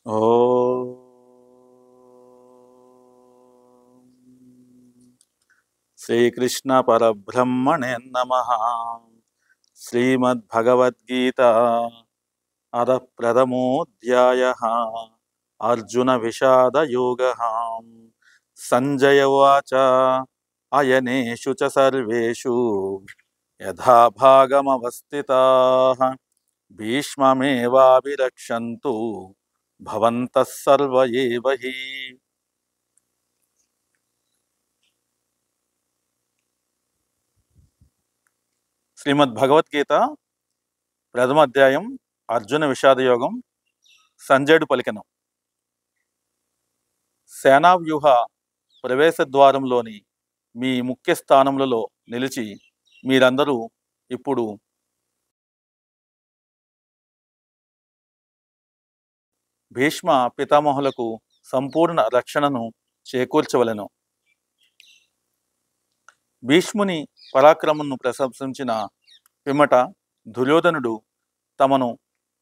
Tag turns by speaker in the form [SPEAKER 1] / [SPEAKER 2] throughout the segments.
[SPEAKER 1] ఓం శ్రీకృష్ణ పరబ్రహ్మణే నమః. శ్రీమద్భగవద్గీత అథ ప్రథమోऽధ్యాయః. అర్జున విషాద యోగః. సంజయ ఉవాచ అయనేషు చ సర్వేషు యథా భాగమవస్థితాః భీష్మమేవాభిరక్షन्तు భవంతః సర్వ ఏవ హి. శ్రీమద్ భగవద్గీత ప్రథమ అధ్యాయం అర్జున విషాదయోగం. సంజయుడు పలికెను. సేనావ్యూహ ప్రవేశ ద్వారంలోని మీ ముఖ్య స్థానములలో నిలిచి మీరందరూ ఇప్పుడు భీష్మ పితామహులకు సంపూర్ణ రక్షణను చేకూర్చవలెను. భీష్ముని పరాక్రమను ప్రశంసించిన పిమ్మట దుర్యోధనుడు తమను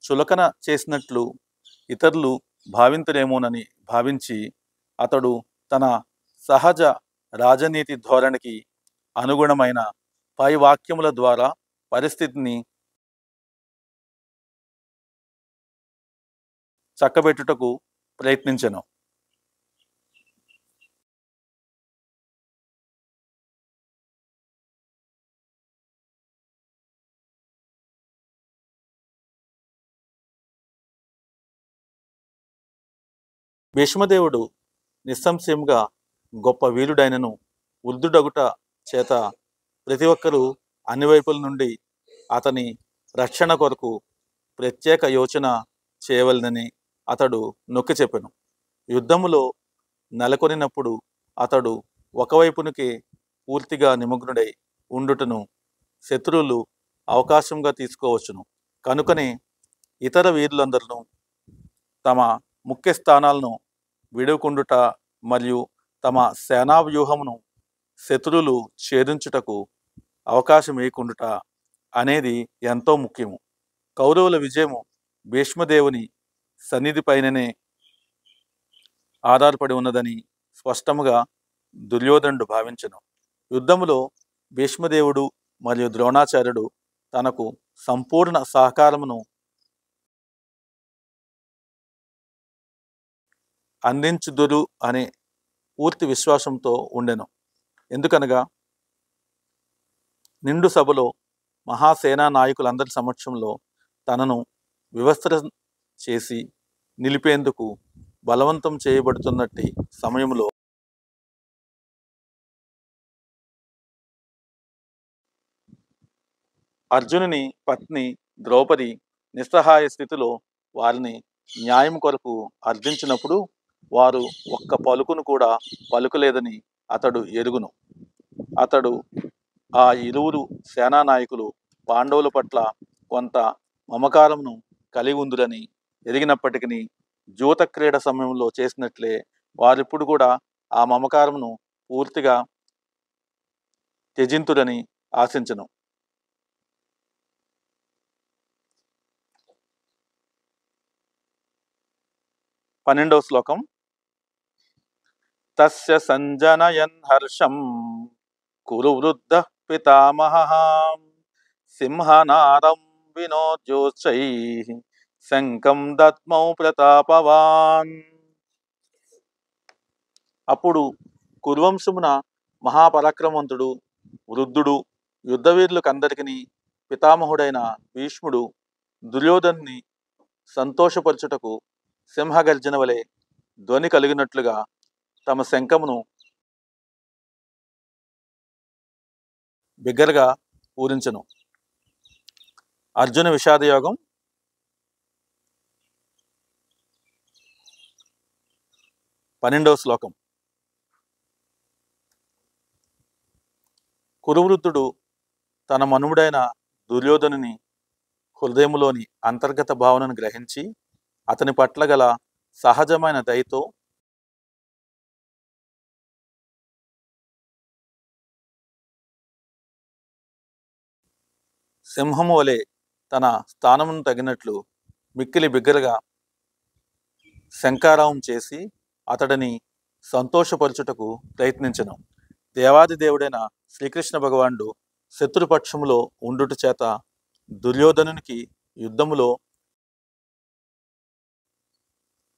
[SPEAKER 1] చులకన చేసినట్లు ఇతరులు భావింతురేమోనని భావించి అతడు తన సహజ రాజనీతి ధోరణికి అనుగుణమైన పై వాక్యముల ద్వారా పరిస్థితిని చక్కబెట్టుటకు ప్రయత్నించెను. భీష్మదేవుడు నిస్సంశయంగా గొప్ప వీరుడైనను వృద్ధుడగుట చేత ప్రతి ఒక్కరూ అన్ని వైపుల నుండి అతని రక్షణ కొరకు ప్రత్యేక యోచన చేయవలనని అతడు నొక్కి చెప్పెను. యుద్ధములో నెలకొనినప్పుడు అతడు ఒకవైపునికి పూర్తిగా నిమగ్నుడై ఉండుటను శత్రువులు అవకాశంగా తీసుకోవచ్చును. కనుకనే ఇతర వీరులందరూ తమ ముఖ్య స్థానాలను విడుకుండుట మరియు తమ సేనావ్యూహమును శత్రువులు ఛేదించుటకు అవకాశం ఇవ్వకుండుట అనేది ఎంతో ముఖ్యము. కౌరవుల విజయము భీష్మదేవుని సన్నిధిపైననే ఆధారపడి ఉన్నదని స్పష్టముగా దుర్యోధనుడు భావించెను. యుద్ధములో భీష్మదేవుడు మరియు ద్రోణాచార్యుడు తనకు సంపూర్ణ సహకారమును అందించుదురు అనే పూర్తి విశ్వాసంతో ఉండెను. ఎందుకనగా నిండు సభలో మహాసేనా నాయకులందరి సమక్షంలో తనను వివస్త్ర చేసి నిలిపేందుకు బలవంతం చేయబడుతున్నట్టి సమయంలో అర్జునుని పత్ని ద్రౌపది నిస్సహాయ స్థితిలో వారిని న్యాయం కొరకు అర్థించినప్పుడు వారు ఒక్క పలుకును కూడా పలుకలేదని అతడు ఎరుగును. అతడు ఆ ఇరువురు సేనా నాయకులు పాండవుల పట్ల కొంత మమకారమును కలిగి ఉందిరని ఎరిగినప్పటికీ జూత క్రీడ సమయంలో చేసినట్లే వారిప్పుడు కూడా ఆ మమకారమును పూర్తిగా త్యజింతురని ఆశించను. పన్నెండవ శ్లోకం. తస్య సంజనయన్ హర్షం కురు వృద్ధ పితామహః సింహనాదం వినోద్యోచ్చై శంఖం దద్మౌ ప్రతాపవాన్. అప్పుడు కురువంశమున మహాపరాక్రమవంతుడు వృద్ధుడు యుద్ధవీరులకందరికీ పితామహుడైన భీష్ముడు దుర్యోధనుని సంతోషపరచుటకు సింహగర్జన వలె ధ్వని కలిగినట్లుగా తమ శంఖమును బిగ్గరగా పూరించెను. అర్జున విషాదయోగం. పన్నెండవ శ్లోకం. కురువృద్ధుడు తన మనుముడైన దుర్యోధనుని హృదయములోని అంతర్గత భావనను గ్రహించి అతని పట్ల గల సహజమైన దయతో సింహము వలె తన స్థానమును తగినట్లు మిక్కిలి బిగ్గరగా శంకారావం చేసి అతడిని సంతోషపరచుటకు ప్రయత్నించెను. దేవాది దేవుడైన శ్రీకృష్ణ భగవానుడు శత్రుపక్షములో ఉండుట చేత దుర్యోధనునికి యుద్ధములో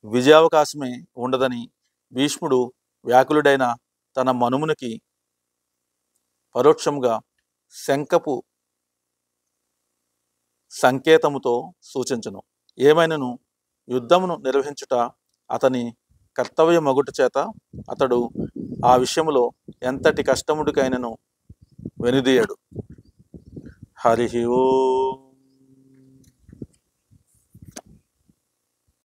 [SPEAKER 1] విజయావకాశమే ఉండదని భీష్ముడు వ్యాకులుడైన తన మనుమునికి పరోక్షముగా శంఖపు సంకేతముతో సూచించును. ఏమైనను యుద్ధమును నిర్వహించుట అతని కర్తవ్యమగుట చేత అతడు ఆ విషయములో ఎంతటి కష్టముడికైనను వెనుదీయడు. హరి ఓం.